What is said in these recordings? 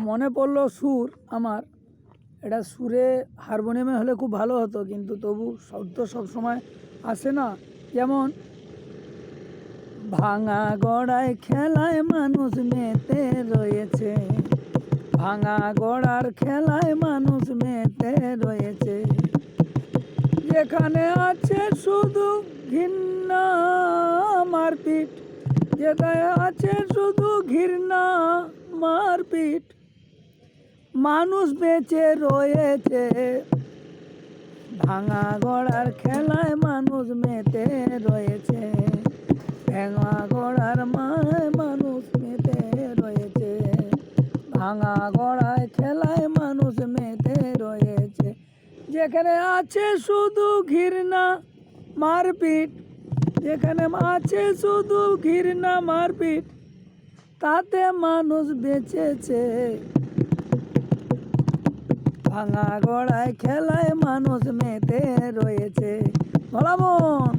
মনে পড়লো সুর আমার। এটা সুরে হারমোনিয়ামে হলে খুব ভালো হতো, কিন্তু তবু শব্দ সবসময় আসে না। যেমন ভাঙা গড়ায় খেলায় মানুষ মেতে রয়েছে, ভাঙা গড়ার খেলায় মানুষ মেতে রয়েছে, যেখানে আছে শুধু ঘৃণা মারপিট, যেখানে আছে শুধু ঘৃণা মারপিট, মানুষ বেঁচে রয়েছে। ভাঙা গড়ার খেলায় মানুষ মেতে রয়েছে, ভাঙা গড়ার মায় মানুষ মেতে রয়েছে, ভাঙা গড়ায় খেলায় মানুষ মেতে রয়েছে, যেখানে আছে শুধু ঘৃণা মারপিট, যেখানে আছে শুধু ঘৃণা মারপিট, তাতে মানুষ বেঁচেছে। ভাঙা গড়ায় খেলায় মানুষ মেতে রয়েছে। ভোলামন,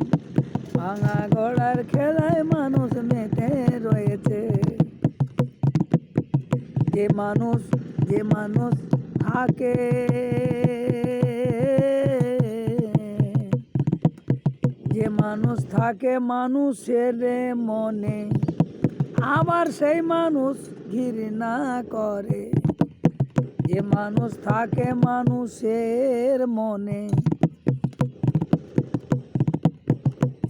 ভাঙা গড়ার খেলায় মানুষ মেতে রয়েছে। যে মানুষ থাকে, যে মানুষ থাকে মানুষের মনে, আবার সেই মানুষ ঘৃণা করে। যে মানুষ থাকে মানুষের মনে,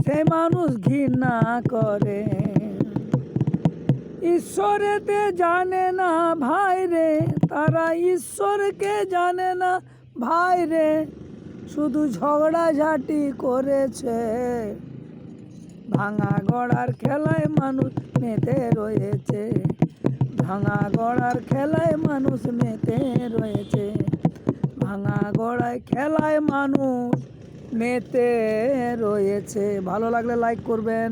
সেই মানুষ ঘৃণা করে। ঈশ্বরেতে জানে না ভাই রে, তারা ঈশ্বরকে জানে না ভাই রে, শুধু ঝগড়াঝাটি করেছে। ভাঙা গড়ার খেলায় মানুষ মেতে রয়েছে, ভাঙা গড়ার খেলায় মানুষ মেতে রয়েছে, ভাঙা গড়ায় খেলায় মানুষ মেতে রয়েছে। ভালো লাগলে লাইক করবেন।